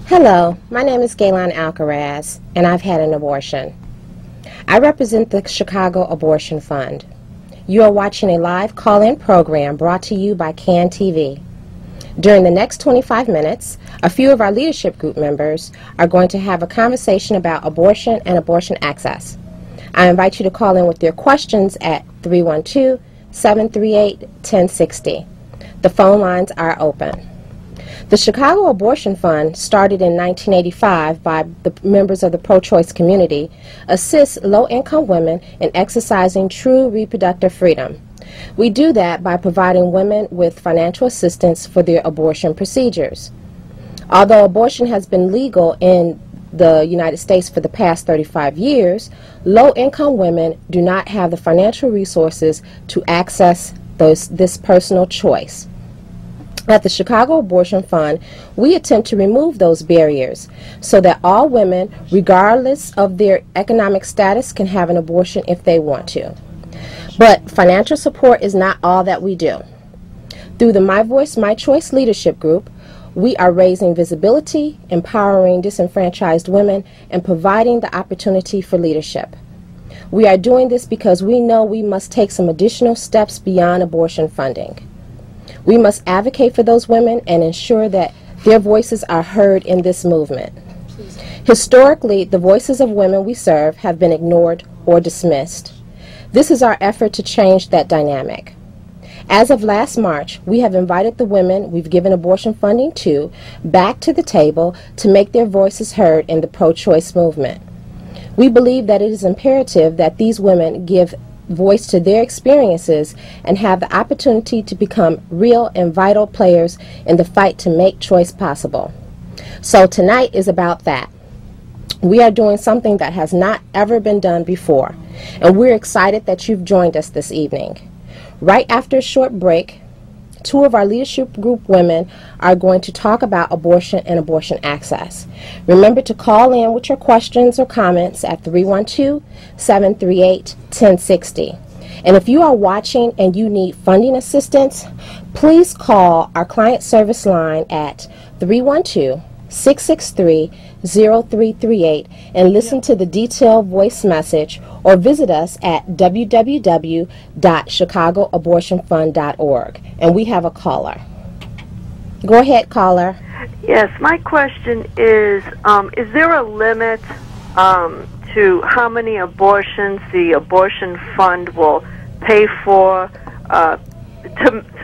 Hello, my name is Gaylan Alcaraz, and I've had an abortion. I represent the Chicago Abortion Fund. You are watching a live call-in program brought to you by CAN TV. During the next 25 minutes, a few of our leadership group members are going to have a conversation about abortion and abortion access. I invite you to call in with your questions at 312-738-1060. The phone lines are open. The Chicago Abortion Fund, started in 1985 by the members of the pro-choice community, assists low-income women in exercising true reproductive freedom. We do that by providing women with financial assistance for their abortion procedures. Although abortion has been legal in the United States for the past 35 years, low-income women do not have the financial resources to access this personal choice. At the Chicago Abortion Fund, we attempt to remove those barriers so that all women, regardless of their economic status, can have an abortion if they want to. But financial support is not all that we do. Through the My Voice, My Choice leadership group, we are raising visibility, empowering disenfranchised women, and providing the opportunity for leadership. We are doing this because we know we must take some additional steps beyond abortion funding. We must advocate for those women and ensure that their voices are heard in this movement. Historically, the voices of women we serve have been ignored or dismissed. This is our effort to change that dynamic. As of last March, we have invited the women we've given abortion funding to back to the table to make their voices heard in the pro-choice movement. We believe that it is imperative that these women give voice to their experiences and have the opportunity to become real and vital players in the fight to make choice possible. So tonight is about that. We are doing something that has not ever been done before, and we're excited that you've joined us this evening. Right after a short break, two of our leadership group women are going to talk about abortion and abortion access. Remember to call in with your questions or comments at 312-738-1060. And if you are watching and you need funding assistance, please call our client service line at 312-663-0338 and listen to the detailed voice message, or visit us at www.chicagooabortionfund.org. And we have a caller. Go ahead, caller. Yes, my question is there a limit to how many abortions the abortion fund will pay for? To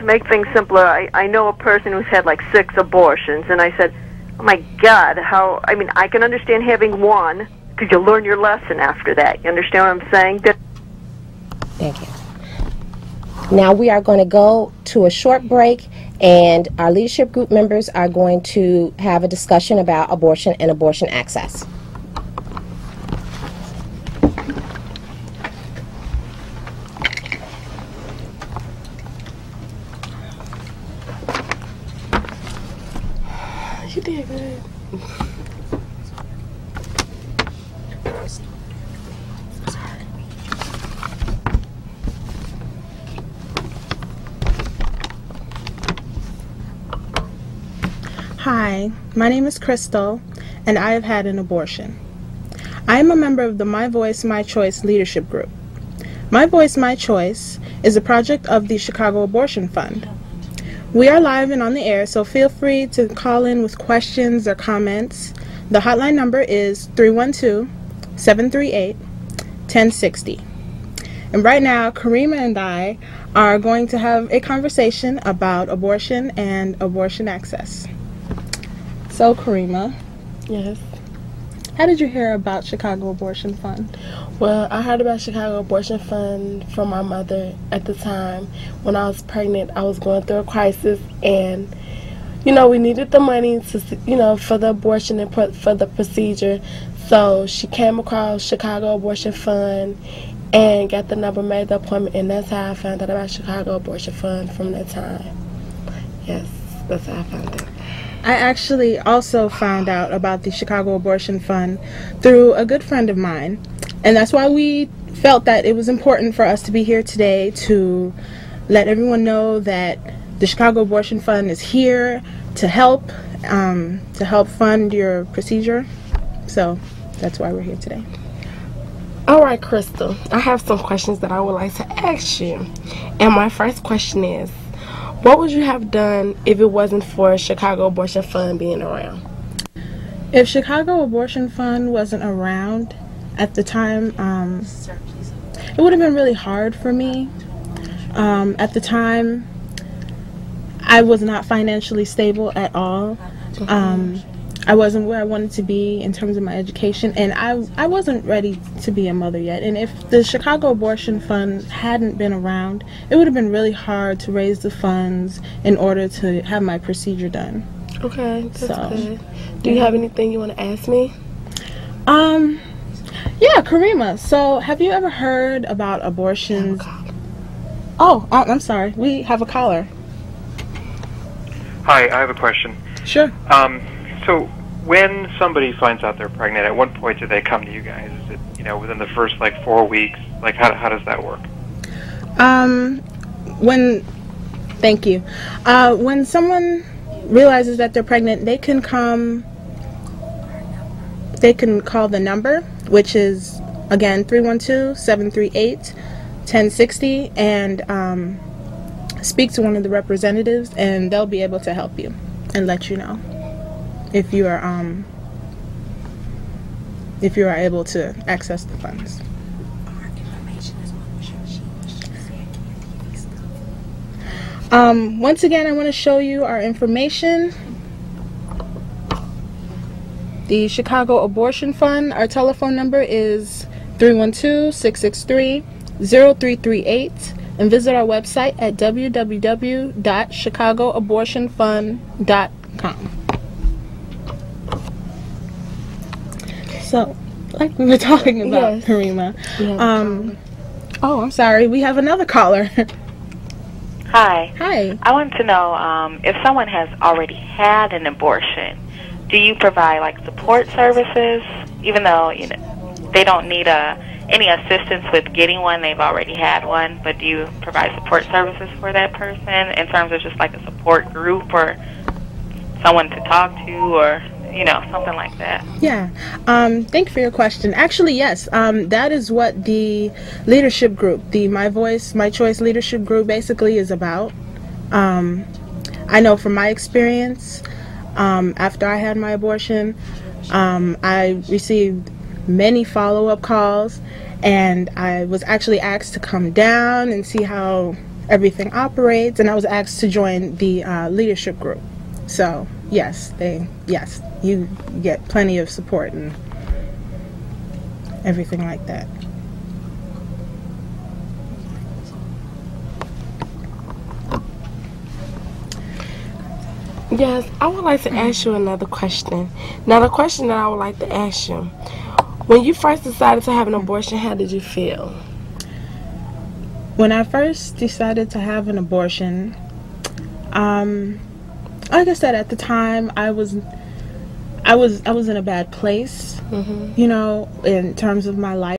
make things simpler, I know a person who's had like 6 abortions, and I said, oh my God, I can understand having one, because you learn your lesson after that. You understand what I'm saying? Thank you. Now we are going to go to a short break, and our leadership group members are going to have a discussion about abortion and abortion access. You did good. Hi, my name is Crystal, and I have had an abortion. I am a member of the My Voice, My Choice leadership group. My Voice, My Choice is a project of the Chicago Abortion Fund. We are live and on the air, so feel free to call in with questions or comments. The hotline number is 312-738-1060. And right now, Karima and I are going to have a conversation about abortion and abortion access. So, Karima. Yes. How did you hear about Chicago Abortion Fund? Well, I heard about Chicago Abortion Fund from my mother at the time. When I was pregnant, I was going through a crisis, and, we needed the money to, for the abortion and for the procedure. So she came across Chicago Abortion Fund and got the number, made the appointment, and that's how I found out about Chicago Abortion Fund from that time. Yes, that's how I found it. I actually also found out about the Chicago Abortion Fund through a good friend of mine, and that's why we felt that it was important for us to be here today to let everyone know that the Chicago Abortion Fund is here to help to help fund your procedure. So that's why we're here today. All right, Crystal, I have some questions that I would like to ask you. And my first question is, what would you have done if it wasn't for Chicago Abortion Fund being around? If Chicago Abortion Fund wasn't around at the time, it would have been really hard for me. At the time, I was not financially stable at all. I wasn't where I wanted to be in terms of my education, and I wasn't ready to be a mother yet. And if the Chicago Abortion Fund hadn't been around, it would have been really hard to raise the funds in order to have my procedure done. Okay, that's good. Do you have anything you want to ask me? Yeah, Karima, so have you ever heard about abortions? Oh, I'm sorry. We have a caller. Hi, I have a question. Sure. So when somebody finds out they're pregnant, at what point do they come to you guys? Is it, you know, within the first like 4 weeks? Like how does that work? Thank you. When someone realizes that they're pregnant, they can call the number, which is again 312-738-1060, and speak to one of the representatives, and they'll be able to help you and let you know if you are able to access the funds. Once again, I want to show you our information. The Chicago Abortion Fund, our telephone number is 312-663-0338, and visit our website at www.chicagooabortionfund.com. So, like we were talking about, yes. Karima. Oh, I'm sorry. We have another caller. Hi. Hi. I want to know if someone has already had an abortion, do you provide like support services, even though they don't need any assistance with getting one, they've already had one, but do you provide support services for that person in terms of just like a support group or someone to talk to, or something like that? Yeah. Thank you for your question. Actually, yes. That is what the leadership group, the My Voice, My Choice leadership group, basically is about. I know from my experience, after I had my abortion, I received many follow-up calls, and I was actually asked to come down and see how everything operates, and I was asked to join the leadership group. So yes, you get plenty of support and everything like that. Yes, I would like to ask you another question. Now, the question that I would like to ask you, when you first decided to have an abortion, how did you feel? When I first decided to have an abortion, like I said, at the time I was in a bad place, in terms of my life.